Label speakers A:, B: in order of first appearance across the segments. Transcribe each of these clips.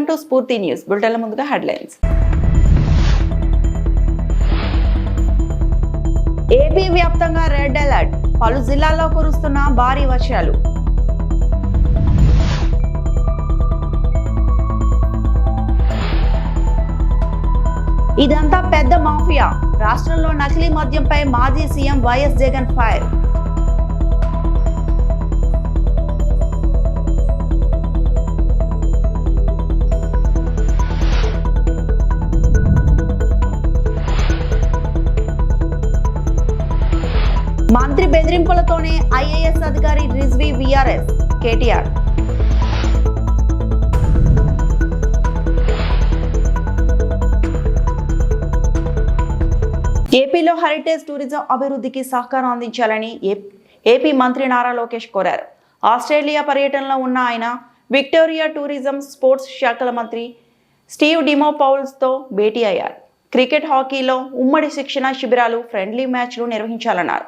A: Welcome to స్ఫూర్తి news. బులెటిన్ల ముందుగా headlines. AP వ్యాప్తంగా రెడ్ అలర్ట్, పలు జిల్లాల్లో కురుస్తున్న భారీ వర్షాలు. ఇదంతా పెద్ద మాఫియా, రాష్ట్రంలో నకిలీ మద్యంపై మాజీ సీఎం వైఎస్ జగన్ ఫైర్. మంత్రి బెదిరింపులతోనే ఐఏఎస్ అధికారి రిజ్వీ విఆర్ఎస్ కేటీఆర్. ఏపీలో హెరిటేజ్ టూరిజం అభివృద్ధికి సహకారం అందించాలని ఏపీ మంత్రి నారా లోకేష్ కోరారు. ఆస్ట్రేలియా పర్యటనలో ఉన్న ఆయన విక్టోరియా టూరిజం స్పోర్ట్స్ శాఖల మంత్రి స్టీవ్ డిమోపౌల్స్తో భేటీ అయ్యారు. క్రికెట్, హాకీలో ఉమ్మడి శిక్షణ శిబిరాలు, ఫ్రెండ్లీ మ్యాచ్లు నిర్వహించాలన్నారు.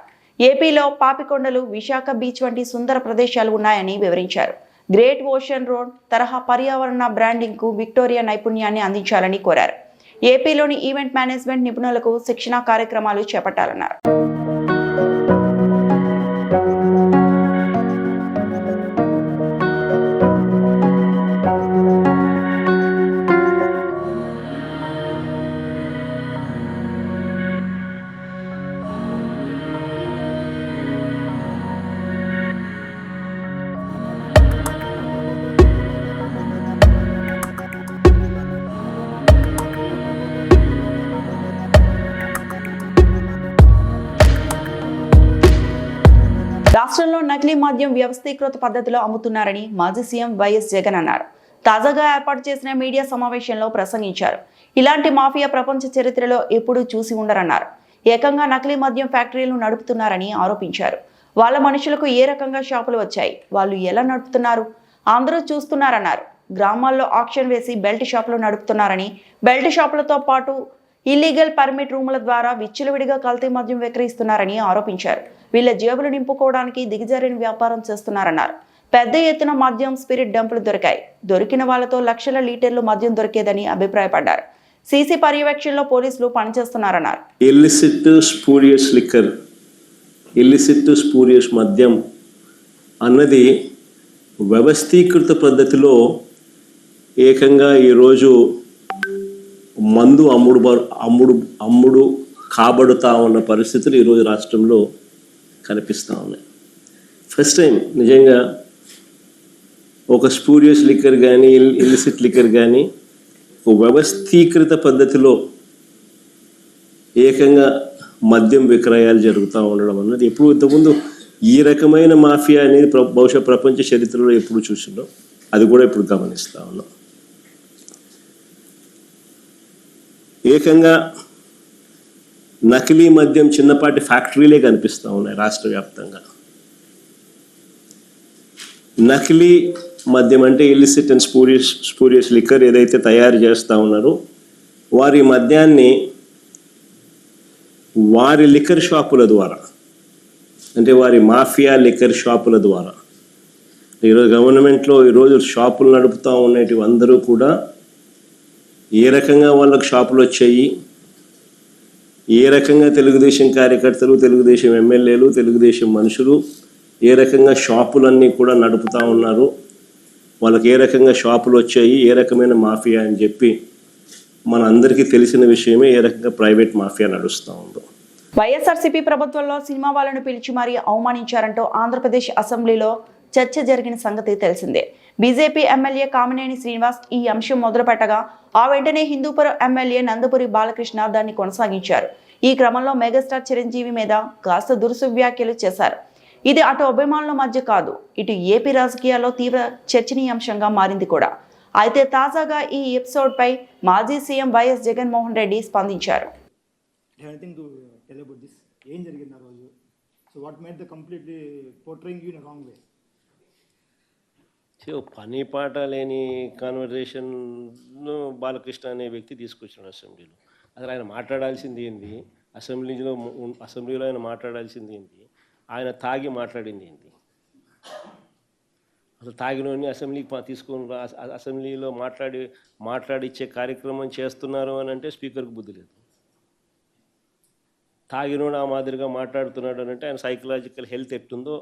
A: ఏపీలో పాపికొండలు, విశాఖ బీచ్ వంటి సుందర ప్రదేశాలు ఉన్నాయని వివరించారు. గ్రేట్ ఓషన్ రోడ్ తరహా పర్యావరణ బ్రాండింగ్కు విక్టోరియా నైపుణ్యాన్ని అందించాలని కోరారు. ఏపీలోని ఈవెంట్ మేనేజ్మెంట్ నిపుణులకు శిక్షణా కార్యక్రమాలు చేపట్టాలన్నారు. రాష్ట్రంలో నకిలీ మద్యం వ్యవస్థీకృత పద్ధతిలో అమ్ముతున్నారని మాజీ సీఎం వైఎస్ జగన్ అన్నారు. తాజాగా ఏర్పాటు చేసిన మీడియా సమావేశంలో ప్రసంగించారు. ఇలాంటి మాఫియా ప్రపంచ చరిత్రలో ఎప్పుడూ చూసి ఉండరన్నారు. ఏకంగా నకిలీ మద్యం ఫ్యాక్టరీలు నడుపుతున్నారని ఆరోపించారు. వాళ్ళ మనుషులకు ఏ రకంగా షాపులు వచ్చాయి, వాళ్ళు ఎలా నడుపుతున్నారు, అందరూ చూస్తున్నారన్నారు. గ్రామాల్లో ఆక్షన్ వేసి బెల్ట్ షాపులు నడుపుతున్నారని, బెల్ట్ షాపులతో పాటు ఇల్లీగల్ పర్మిట్ రూముల ద్వారా విచ్చలవిడిగా కల్తీ మద్యం విక్రయిస్తున్నారని ఆరోపించారు. వీళ్ళ జేబులు నింపుకోవడానికి దిగజారిన వ్యాపారం చేస్తున్నారన్నారు. పెద్ద ఎత్తున మద్యం, స్పిరిట్ డంపులు దొరికాయి. దొరికిన వాళ్లతో లక్షల లీటర్లు మద్యం దొరికేదని అభిప్రాయపడ్డారు. సీసీ పర్యవేక్షణలో పోలీసులు పనిచేస్తున్నారన్నారు.
B: ఇల్లిసిట్ స్పూరియస్ మద్యం అన్నది వ్యవస్థీకృత పద్ధతిలో ఏకంగా ఈరోజు మందు అమ్ముడు కాబడుతా ఉన్న పరిస్థితులు ఈరోజు రాష్ట్రంలో కనిపిస్తూ ఉన్నాయి. ఫస్ట్ టైం నిజంగా ఒక స్పూరియస్ లిక్కర్ కానీ, ఇల్లిసిట్ లిక్కర్ కానీ ఒక వ్యవస్థీకృత పద్ధతిలో ఏకంగా మద్యం విక్రయాలు జరుగుతూ ఉండడం అన్నది ఎప్పుడు ఇంతకుముందు ఈ రకమైన మాఫియా అనేది బహుశా ప్రపంచ చరిత్రలో ఎప్పుడు చూసిందో అది కూడా ఇప్పుడు గమనిస్తూ ఉన్నాం. ఏకంగా నకిలీ మద్యం చిన్నపాటి ఫ్యాక్టరీలే కనిపిస్తూ ఉన్నాయి రాష్ట్ర వ్యాప్తంగా. నకిలీ మద్యం అంటే ఇల్లిసిట్ అండ్ స్పూరియస్ లిక్కర్ ఏదైతే తయారు చేస్తూ ఉన్నారో వారి మద్యాన్ని వారి లిక్కర్ షాపుల ద్వారా, అంటే వారి మాఫియా లిక్కర్ షాపుల ద్వారా, ఈరోజు గవర్నమెంట్లో ఈరోజు షాపులు నడుపుతూ ఉండేటివి అందరూ కూడా ఏ రకంగా వాళ్ళకు షాపులు వచ్చాయి, ఏ రకంగా తెలుగుదేశం కార్యకర్తలు, తెలుగుదేశం ఎమ్మెల్యేలు, తెలుగుదేశం మనుషులు ఏ రకంగా షాపులన్నీ కూడా నడుపుతూ ఉన్నారు, వాళ్ళకి ఏ రకంగా షాపులు వచ్చాయి, ఏ రకమైన మాఫియా అని చెప్పి మన అందరికీ తెలిసిన విషయమే ఏ రకంగా ప్రైవేట్ మాఫియా నడుస్తూ ఉందో.
A: వైఎస్ఆర్సీపీ ప్రభుత్వంలో సినిమా వాళ్ళను పిలిచి మరీ అవమానించారంటూ ఆంధ్రప్రదేశ్ అసెంబ్లీలో చర్చ జరిగిన సంగతి తెలిసిందే. బీజేపీ ఎమ్మెల్యే కామినేని శ్రీనివాస్ ఈ అంశం మొదలుపెట్టగా ఆ వెంటనే హిందూపురం ఎమ్మెల్యే నందపురి బాలకృష్ణ దాన్ని కొనసాగించారు. ఈ క్రమంలో మెగాస్టార్ చిరంజీవి మీద కాస్త దురుసు వ్యాఖ్యలు చేశారు. ఇది అటు అభిమానుల మధ్య కాదు, ఇటు ఏపీ రాజకీయాల్లో తీవ్ర చర్చనీయాంశంగా మారింది కూడా. అయితే తాజాగా ఈ ఎపిసోడ్ పై మాజీ సీఎం వైఎస్ జగన్మోహన్ రెడ్డి స్పందించారు.
B: పని పాట లేని కాన్వర్జేషన్ను బాలకృష్ణ అనే వ్యక్తి తీసుకొచ్చాడు అసెంబ్లీలో. అసలు ఆయన మాట్లాడాల్సింది ఏంది, అసెంబ్లీలో ఆయన మాట్లాడాల్సింది ఏంటి, ఆయన తాగి మాట్లాడింది ఏంటి? అసలు తాగినోని అసెంబ్లీకి తీసుకొని అసెంబ్లీలో మాట్లాడిచ్చే కార్యక్రమం చేస్తున్నారు అని అంటే స్పీకర్కి బుద్ధి లేదు. తాగినోడు ఆ మాదిరిగా మాట్లాడుతున్నాడు అని అంటే ఆయన సైకలాజికల్ హెల్త్ ఎట్లుందో,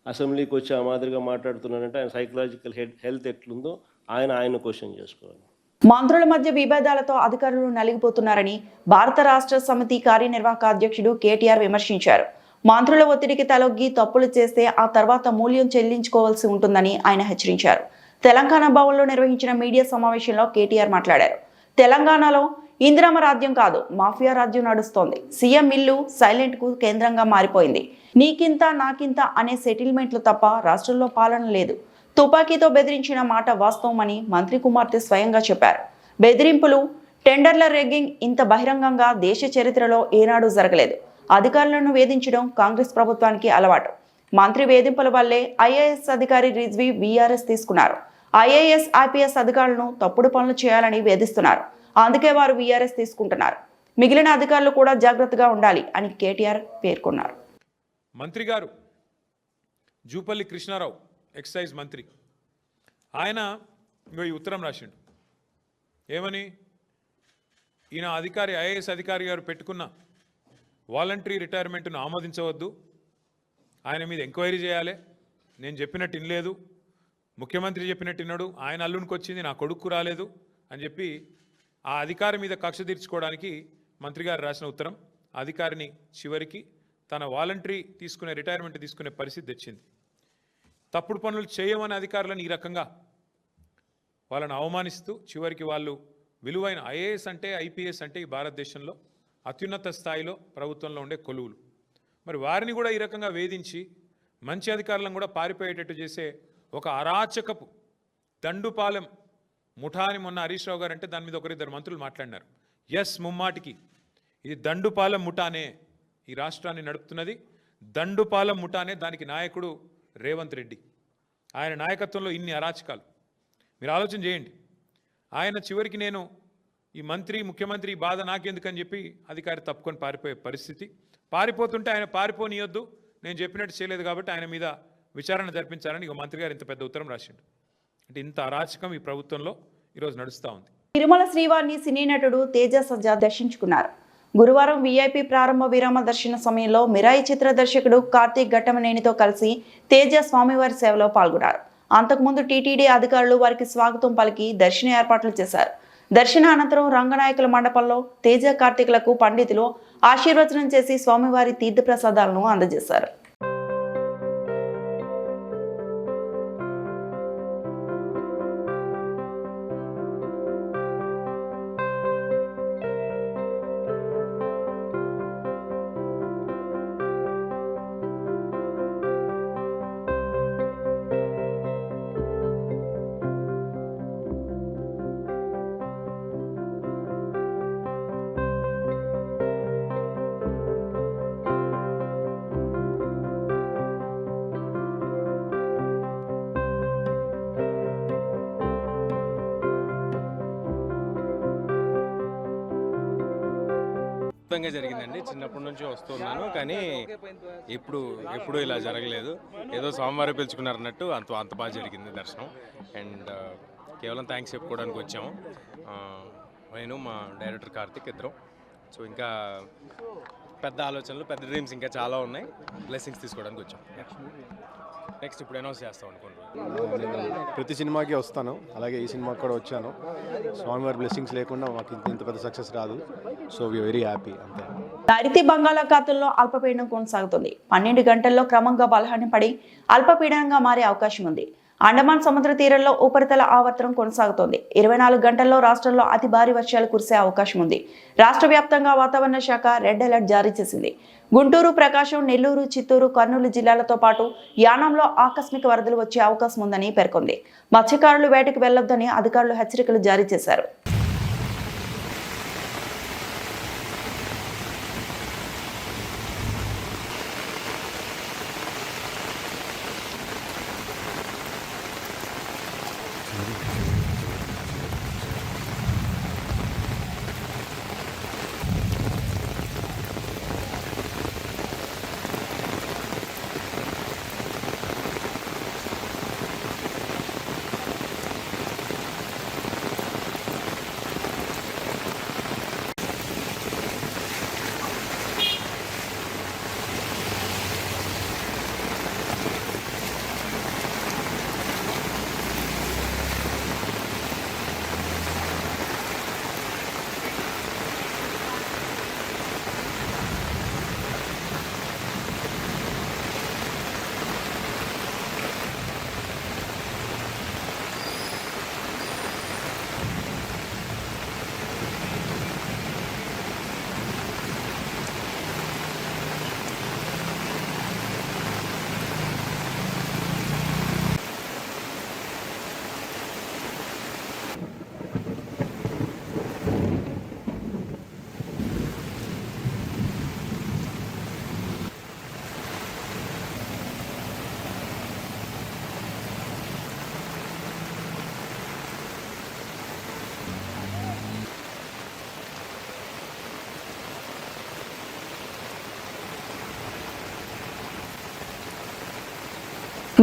B: అసెంబ్లీకి వచ్చి ఆ మాదిరిగా మాట్లాడుతున్నాడంటే ఆయన సైకలాజికల్ హెల్త్ ఎట్లుందో ఆయన క్వశ్చన్ చేసుకోవాలి.
A: మంత్రుల మధ్య విభేదాలతో అధికారులు నలిగిపోతున్నారని భారత రాష్ట్ర సమితి కార్యనిర్వాహక అధ్యక్షుడు కేటీఆర్ విమర్శించారు. మంత్రుల ఒత్తిడికి తలొగ్గి తప్పులు చేస్తే ఆ తర్వాత మూల్యం చెల్లించుకోవాల్సి ఉంటుందని ఆయన హెచ్చరించారు. తెలంగాణ భవన్లో నిర్వహించిన మీడియా సమావేశంలో కేటీఆర్ మాట్లాడారు. తెలంగాణలో ఇందిరమ్మ రాజ్యం కాదు, మాఫియా రాజ్యం నడుస్తోంది. సీఎం ఇల్లు సైలెంట్ కు కేంద్రంగా మారిపోయింది. నీకింత నాకింత అనే సెటిల్మెంట్లు తప్ప రాష్ట్రంలో పాలన లేదు. తుపాకీతో బెదిరించిన మాట వాస్తవమని మంత్రి కుమార్తె స్వయంగా చెప్పారు. బెదిరింపులు, టెండర్ల రెగ్గింగ్ ఇంత బహిరంగంగా దేశ చరిత్రలో ఏనాడు జరగలేదు. అధికారులను వేధించడం కాంగ్రెస్ ప్రభుత్వానికి అలవాటు. మంత్రి వేధింపుల వల్లే ఐఏఎస్ అధికారి రిజ్వీ వీఆర్ఎస్ తీసుకున్నారు. ఐఏఎస్ ఐపీఎస్ అధికారులను తప్పుడు పనులు చేయాలని వేధిస్తున్నారు. అందుకే వారు వీఆర్ఎస్ తీసుకుంటున్నారు. మిగిలిన అధికారులు కూడా జాగ్రత్తగా ఉండాలి అని కేటీఆర్ పేర్కొన్నారు.
C: మంత్రి గారు జూపల్లి కృష్ణారావు ఎక్సైజ్ మంత్రి, ఆయన ఈ ఉత్తరం రాసిండు. ఏమని? ఈయన అధికారి ఐఏఎస్ అధికారి గారు పెట్టుకున్న వాలంటరీ రిటైర్మెంట్ను ఆమోదించవద్దు, ఆయన మీద ఎంక్వైరీ చేయాలి, నేను చెప్పినట్టు ఇనలేదు, ముఖ్యమంత్రి చెప్పినట్టు విన్నాడు, ఆయన అల్లునికి వచ్చింది, నా కొడుకు రాలేదు అని చెప్పి ఆ అధికారి మీద కక్ష తీర్చుకోవడానికి మంత్రి గారు రాసిన ఉత్తరం అధికారిని చివరికి తన వాలంటరీ తీసుకునే రిటైర్మెంట్ తీసుకునే పరిస్థితి తెచ్చింది. తప్పుడు పనులు చేయమని అధికారులను ఈ రకంగా వాళ్ళని అవమానిస్తూ చివరికి వాళ్ళు విలువైన ఐఏఎస్ అంటే ఐపీఎస్ అంటే ఈ భారతదేశంలో అత్యున్నత స్థాయిలో ప్రభుత్వంలో ఉండే కొలువులు, మరి వారిని కూడా ఈ రకంగా వేధించి మంచి అధికారులను కూడా పారిపోయేటట్టు చేసే ఒక అరాచకపు దండుపాలెం ముఠా అని మొన్న హరీష్ రావు గారు అంటే దాని మీద ఒకరిద్దరు మంత్రులు మాట్లాడినారు. ఎస్, ముమ్మాటికి ఇది దండుపాలెం ముఠానే ఈ రాష్ట్రాన్ని నడుపుతున్నది. దండుపాలెం ముఠానే, దానికి నాయకుడు రేవంత్ రెడ్డి. ఆయన నాయకత్వంలో ఇన్ని అరాచకాలు మీరు ఆలోచన చేయండి. ఆయన చివరికి నేను ఈ ముఖ్యమంత్రి బాధ నాకెందుకని చెప్పి అధికారి తప్పుకొని పారిపోయే పరిస్థితి. పారిపోతుంటే ఆయన పారిపోనియొద్దు, నేను చెప్పినట్టు చేయలేదు కాబట్టి ఆయన మీద విచారణ జరిపించాలని ఇక మంత్రి గారు ఇంత పెద్ద ఉత్తరం రాసిండు. అంటే ఇంత అరాచకం ఈ ప్రభుత్వంలో ఈరోజు నడుస్తూ ఉంది.
A: తిరుమల శ్రీవారిని సినీ నటుడు తేజ సజ్జా దర్శించుకున్నారు. గురువారం వీఐపీ ప్రారంభ విరామ దర్శన సమయంలో మిరాయి చిత్ర దర్శకుడు కార్తీక్ ఘట్టమనేనితో కలిసి తేజ స్వామివారి సేవలో పాల్గొన్నారు. అంతకుముందు టీటీడీ అధికారులు వారికి స్వాగతం పలికి దర్శన ఏర్పాట్లు చేశారు. దర్శన అనంతరం రంగనాయకుల మండపంలో తేజ కార్తీకులకు పండితులు ఆశీర్వచనం చేసి స్వామివారి తీర్థప్రసాదాలను అందజేశారు.
D: అద్భుతంగా జరిగిందండి. చిన్నప్పటి నుంచి వస్తున్నాను కానీ ఎప్పుడు ఇలా జరగలేదు. ఏదో స్వామివారి పిలుచుకున్నారు అన్నట్టు అంత బాగా జరిగింది దర్శనం. అండ్ కేవలం థ్యాంక్స్ చెప్పుకోవడానికి వచ్చాము. నేను మా డైరెక్టర్ కార్తిక్ ఇద్దరం. సో ఇంకా పెద్ద ఆలోచనలు, పెద్ద డ్రీమ్స్ ఇంకా చాలా ఉన్నాయి. బ్లెస్సింగ్స్ తీసుకోవడానికి వచ్చాం. నెక్స్ట్ ఇప్పుడు అనౌన్స్ చేస్తాం అనుకుంటున్నాను.
E: ప్రతి సినిమాకి వస్తాను, అలాగే ఈ సినిమాకి కూడా వచ్చాను. స్వామివారి బ్లెస్సింగ్స్ లేకుండా మాకు ఇంత పెద్ద సక్సెస్ రాదు. So we are very happy. అంతే.
A: నైరుతి బంగాళాఖాతంలో అల్పపీడనం కొనసాగుతుంది. 12 గంటల్లో క్రమంగా బలహీనపడి అల్పపీడనంగా మారే అవకాశం ఉంది. అండమాన్ సముద్ర తీరంలో ఉపరితల ఆవర్తనం కొనసాగుతోంది. 24 గంటల్లో రాష్ట్రంలో అతి భారీ వర్షాలు కురిసే అవకాశం ఉంది. రాష్ట్ర వ్యాప్తంగా వాతావరణ శాఖ రెడ్ అలర్ట్ జారీ చేసింది. గుంటూరు, ప్రకాశం, నెల్లూరు, చిత్తూరు, కర్నూలు జిల్లాలతో పాటు యానాంలో ఆకస్మిక వరదలు వచ్చే అవకాశం ఉందని పేర్కొంది. మత్స్యకారులు వేటకు వెళ్లొద్దని అధికారులు హెచ్చరికలు జారీ చేశారు.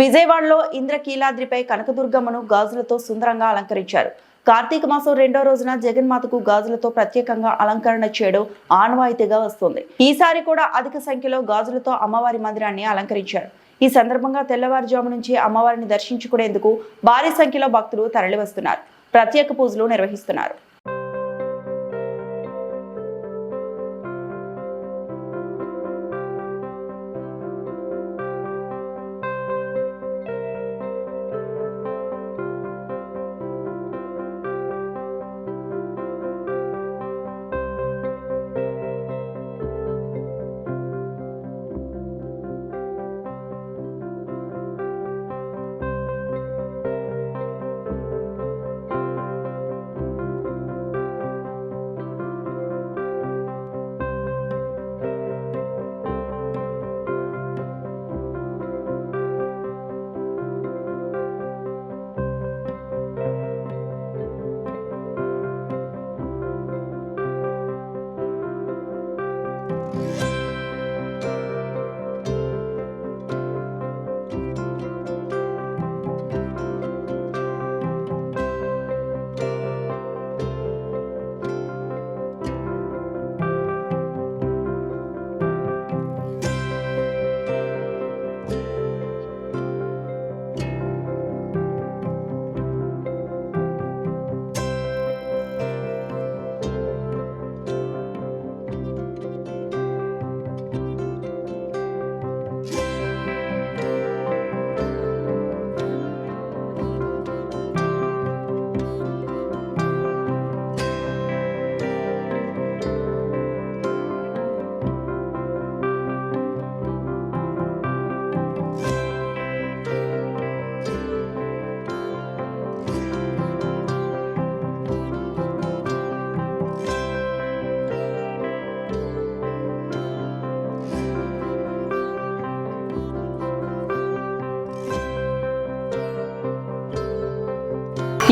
A: విజయవాడలో ఇంద్రకీలాద్రిపై కనకదుర్గమ్మను గాజులతో సుందరంగా అలంకరించారు. కార్తీక మాసం 2వ రోజున జగన్మాతకు గాజులతో ప్రత్యేకంగా అలంకరణ చేయడం ఆనవాయితీగా వస్తుంది. ఈసారి కూడా అధిక సంఖ్యలో గాజులతో అమ్మవారి మందిరాన్ని అలంకరించారు. ఈ సందర్భంగా తెల్లవారుజాము నుంచి అమ్మవారిని దర్శించుకునేందుకు భారీ సంఖ్యలో భక్తులు తరలివస్తున్నారు. ప్రత్యేక పూజలు నిర్వహిస్తున్నారు.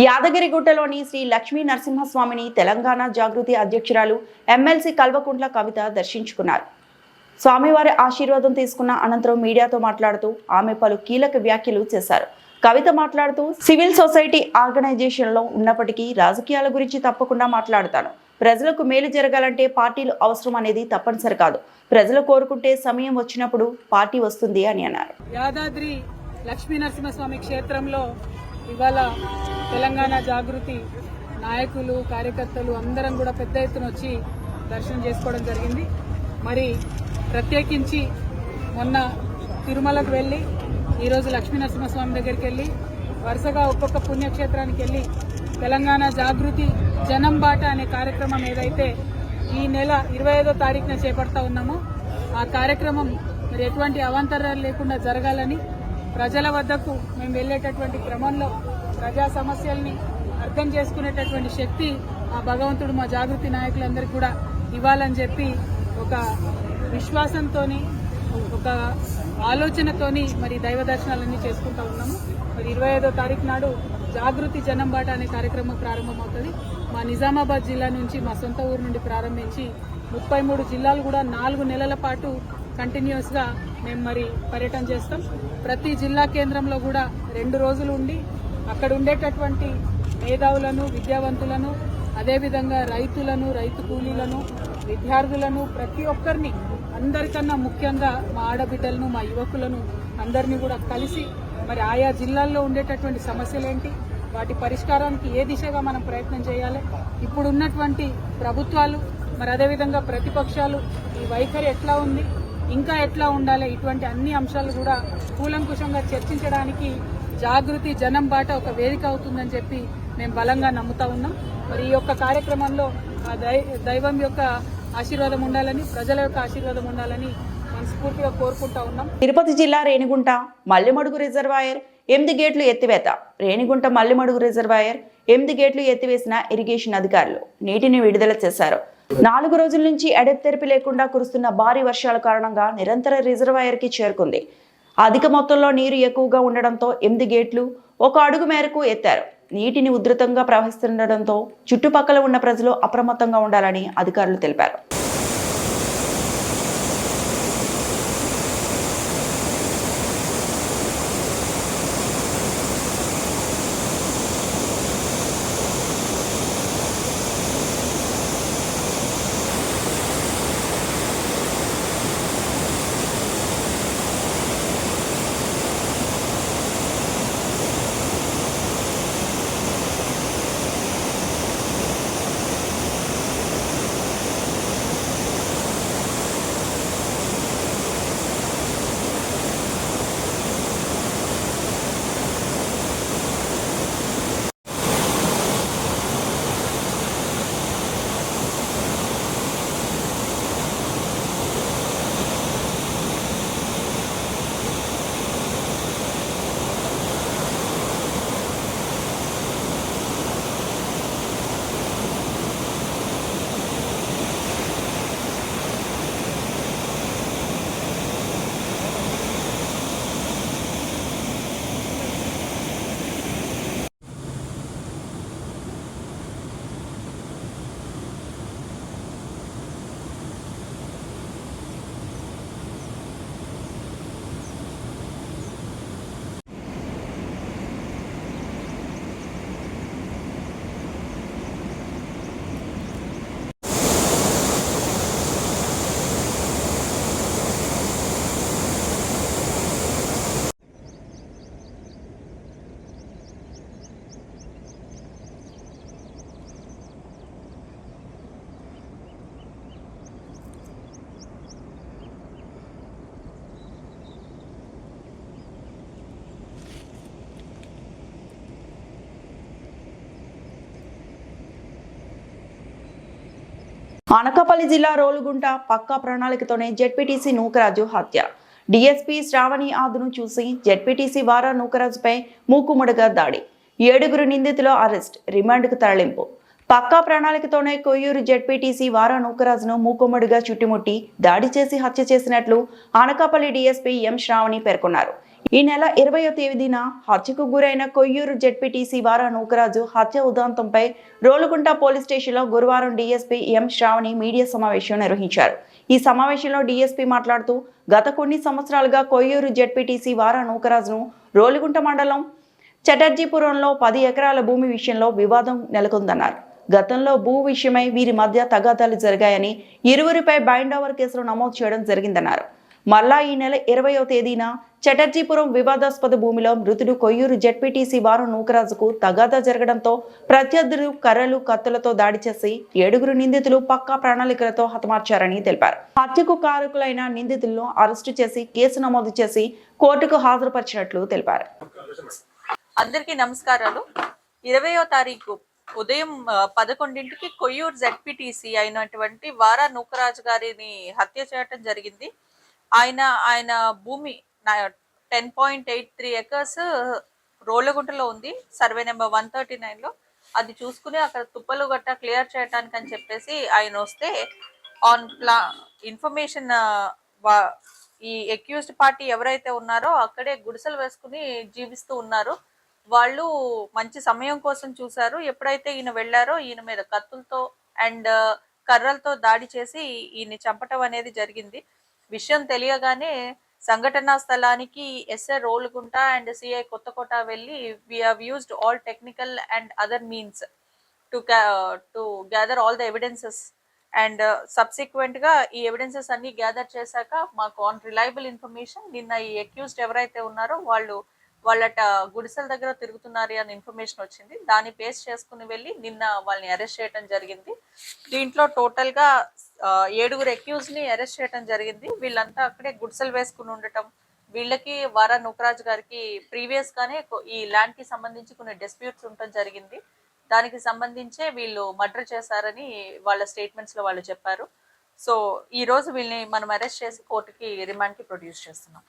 A: యాదగిరిగుట్టలోని శ్రీ లక్ష్మీ నరసింహస్వామిని తెలంగాణ జాగృతి అధ్యక్షురాలు ఎమ్మెల్సీ కల్వకుంట్ల కవిత దర్శించుకున్నారు. స్వామివారి ఆశీర్వాదం తీసుకున్న అనంతరం మీడియాతో మాట్లాడుతూ ఆమె పలు కీలక వ్యాఖ్యలు చేశారు. కవిత మాట్లాడుతూ సివిల్ సొసైటీ ఆర్గనైజేషన్లో ఉన్నప్పటికీ రాజకీయాల గురించి తప్పకుండా మాట్లాడతాను. ప్రజలకు మేలు జరగాలంటే పార్టీలు అవసరం అనేది తప్పనిసరి కాదు. ప్రజలు కోరుకుంటే సమయం వచ్చినప్పుడు పార్టీ వస్తుంది అని అన్నారు.
F: యాదాద్రి లక్ష్మీ నరసింహస్వామి క్షేత్రంలో ఇవాళ తెలంగాణ జాగృతి నాయకులు కార్యకర్తలు అందరం కూడా పెద్ద ఎత్తున వచ్చి దర్శనం చేసుకోవడం జరిగింది. మరి ప్రత్యేకించి మొన్న తిరుమలకు వెళ్ళి ఈరోజు లక్ష్మీ నరసింహస్వామి దగ్గరికి వెళ్ళి వరుసగా ఒక్కొక్క పుణ్యక్షేత్రానికి వెళ్ళి తెలంగాణ జాగృతి జనం బాట అనే కార్యక్రమం ఏదైతే ఈ నెల 25వ తారీఖున చేపడతా ఉన్నామో ఆ కార్యక్రమం మరి ఎటువంటి అవాంతరాలు లేకుండా జరగాలని ప్రజల వద్దకు మేము వెళ్లేటటువంటి క్రమంలో ప్రజా సమస్యల్ని అర్థం చేసుకునేటటువంటి శక్తి ఆ భగవంతుడు మా జాగృతి నాయకులందరికీ కూడా ఇవ్వాలని చెప్పి ఒక విశ్వాసంతో ఒక ఆలోచనతోని మరి దైవ దర్శనాలన్నీ చేసుకుంటా ఉన్నాము. మరి 25వ తారీఖు నాడు జాగృతి జనం బాట అనే కార్యక్రమం ప్రారంభమవుతుంది. మా నిజామాబాద్ జిల్లా నుంచి మా సొంత ఊరు నుండి ప్రారంభించి 33 జిల్లాలు కూడా 4 నెలల పాటు కంటిన్యూస్ గా మేము మరి పర్యటన చేస్తాం. ప్రతి జిల్లా కేంద్రంలో కూడా 2 రోజులు ఉండి అక్కడ ఉండేటటువంటి మేధావులను విద్యావంతులను అదేవిధంగా రైతులను రైతు కూలీలను విద్యార్థులను ప్రతి ఒక్కరిని అందరికన్నా ముఖ్యంగా మా ఆడబిడ్డలను మా యువకులను అందరినీ కూడా కలిసి మరి ఆయా జిల్లాల్లో ఉండేటటువంటి సమస్యలేంటి వాటి పరిష్కారానికి ఏ దిశగా మనం ప్రయత్నం చేయాలి ఇప్పుడు ఉన్నటువంటి ప్రభుత్వాలు మరి అదేవిధంగా ప్రతిపక్షాలు ఈ వైఖరి ఎట్లా ఉంది ఇంకా ఎట్లా ఉండాలి ఇటువంటి అన్ని అంశాలు కూడా కూలంకుషంగా చర్చించడానికి జాగృతి జనం బాట ఒక వేదిక అవుతుందని చెప్పి మేము బలంగా నమ్ముతా ఉన్నాం. మరి ఈ యొక్క కార్యక్రమంలో దైవం యొక్క ఆశీర్వాదం ఉండాలని ప్రజల యొక్క ఆశీర్వాదం ఉండాలని మనస్ఫూర్తిగా కోరుకుంటా ఉన్నాం.
A: తిరుపతి జిల్లా రేణిగుంట మల్లిమడుగు రిజర్వాయర్ 8 గేట్లు ఎత్తివేత. రేణిగుంట మల్లిమడుగు రిజర్వాయర్ 8 గేట్లు ఎత్తివేసిన ఇరిగేషన్ అధికారులు నీటిని విడుదల చేశారు. 4 రోజుల నుంచి ఎడతెరిపి లేకుండా కురుస్తున్న భారీ వర్షాల కారణంగా నిరంతర రిజర్వాయర్కి చేరుకుంది. అధిక మొత్తంలో నీరు ఎక్కువగా ఉండడంతో 8 గేట్లు 1 అడుగు మేరకు ఎత్తారు. నీటిని ఉధృతంగా ప్రవహిస్తుండటంతో చుట్టుపక్కల ఉన్న ప్రజలు అప్రమత్తంగా ఉండాలని అధికారులు తెలిపారు. అనకాపల్లి జిల్లా రోలుగుంట పక్కా ప్రణాళికతోనే జెడ్పీటీసీ నూకరాజు హత్య. డీఎస్పీ శ్రావణి ఆదును చూసి జెడ్పీటీసీ వారా నూకరాజుపై మూకుముడిగా దాడి. 7 నిందితుల అరెస్ట్, రిమాండ్కు తరలింపు. పక్కా ప్రణాళికతోనే కొయ్యూరు జెడ్పీటీసీ వారా నూకరాజును మూకుమ్మడిగా చుట్టుముట్టి దాడి చేసి హత్య చేసినట్లు అనకాపల్లి డీఎస్పీ ఎం శ్రావణి పేర్కొన్నారు. ఈ నెల 20వ తేదీన హత్యకు గురైన కొయ్యూరు జెడ్పీటీసీ వారా నూకరాజు హత్య ఉదంతంపై రోలుగుంట పోలీస్ స్టేషన్లో గురువారం డీఎస్పీ ఎం శ్రావణి మీడియా సమావేశం నిర్వహించారు. ఈ సమావేశంలో డీఎస్పీ మాట్లాడుతూ గత కొన్ని సంవత్సరాలుగా కొయ్యూరు జెడ్పీటీసీ వారా నూకరాజును రోలుగుంట మండలం చటర్జీపురంలో 10 ఎకరాల భూమి విషయంలో వివాదం నెలకొందన్నారు. గతంలో భూ విషయమై వీరి మధ్య తగాదాలు జరిగాయని, ఇరువురిపై బైండ్ ఓవర్ కేసులు నమోదు చేయడం జరిగిందన్నారు. మళ్ళా ఈ నెల 20వ తేదీన చటర్జీపురం వివాదాస్పద భూమిలో మృతుడు కొయ్యూరు జెడ్పీటీసీ వారు నూకరాజుకు తగాదా జరగడంతో ప్రత్యర్థులు కర్రలు కత్తులతో దాడి చేసి 7 నిందితులు పక్కా ప్రణాళికలతో హతమార్చారని తెలిపారు. హత్యకు కారకులైన నిందితులను అరెస్టు చేసి కేసు నమోదు చేసి కోర్టుకు హాజరుపరిచినట్లు తెలిపారు.
G: అందరికీ నమస్కారాలు. 20వ తారీఖు ఉదయం 11ంటికి కొయ్యూరు జెడ్పీటీసీ అయినటువంటి వారా నూకరాజు గారిని హత్య చేయడం జరిగింది. ఆయన భూమి 10.83 ఎకర్స్ రోళ్ళగుంటలో ఉంది, సర్వే నెంబర్ 139లో. అది చూసుకుని అక్కడ తుప్పలు గట్ట క్లియర్ చేయడానికి అని చెప్పేసి ఆయన వస్తే ఆన్ ఇన్ఫర్మేషన్ ఈ అక్యూజ్డ్ పార్టీ ఎవరైతే ఉన్నారో అక్కడే గుడిసెలు వేసుకుని జీవిస్తూ ఉన్నారు. వాళ్ళు మంచి సమయం కోసం చూశారు. ఎప్పుడైతే ఈయన వెళ్ళారో ఈయన మీద కత్తులతో అండ్ కర్రలతో దాడి చేసి ఈయన చంపటం అనేది జరిగింది. విషయం తెలియగానే సంఘటనా స్థలానికి SI Rolugunta and CI Kothakota వెళ్ళి we have used all technical and other means to gather all the evidences and subsequent గా ఈ ఎవిడెన్సెస్ అన్ని గ్యాదర్ చేశాక మాకు ఆన్ రిలయబుల్ ఇన్ఫర్మేషన్ నిన్న ఈ అక్యూజ్డ్ ఎవరైతే ఉన్నారో వాళ్ళ గుడిసెల దగ్గర తిరుగుతున్నారు అని ఇన్ఫర్మేషన్ వచ్చింది. దాన్ని బేస్ చేసుకుని వెళ్ళి నిన్న వాళ్ళని అరెస్ట్ చేయడం జరిగింది. దీంట్లో టోటల్ గా 7 అక్యూజ్డ్ ని అరెస్ట్ చేయడం జరిగింది. వీళ్ళంతా అక్కడే గుడిసెలు వేసుకుని ఉండటం, వీళ్ళకి వారా నూకరాజు గారికి ప్రీవియస్ గానే ఈ ల్యాండ్ కి సంబంధించి కొన్ని డిస్ప్యూట్స్ ఉండటం జరిగింది. దానికి సంబంధించే వీళ్ళు మర్డర్ చేశారని వాళ్ళ స్టేట్మెంట్స్ లో వాళ్ళు చెప్పారు. సో ఈ రోజు వీళ్ళని మనం అరెస్ట్ చేసి కోర్టుకి రిమాండ్ కి ప్రొడ్యూస్ చేస్తున్నాం.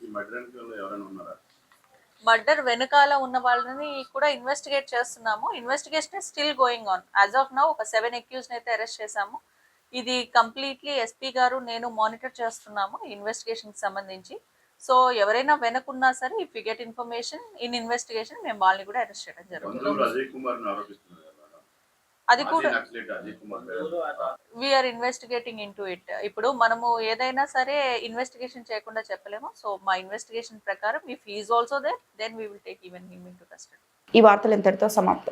G: మర్డర్ వెనకాల ఉన్న వాళ్ళని కూడా ఇన్వెస్టిగేట్ చేస్తున్నాము. Investigation still going on. As of now ఒక 7 అక్యూజ్డ్ అయితే అరెస్ట్ చేశాము. ఇది కంప్లీట్లీ ఎస్పీ గారు నేను మానిటర్ చేస్తున్నాము ఇన్వెస్టిగేషన్ కి సంబంధించి. సో ఎవరైనా వెనకున్నా సరే if you get information in investigation మేము వాళ్ళని కూడా అరెస్ట్ చేయడం జరుగుతుంది. అది కూడా we are investigating into it. ఇప్పుడు మనము ఏదైనా సరే ఇన్వెస్టిగేషన్ చేయకుండా చెప్పలేము. సో మా ఇన్వెస్టిగేషన్ ప్రకారం if he is also there then we will take even him into custody.
A: ఈ వార్తలు ఇంతటితో సమాప్తం.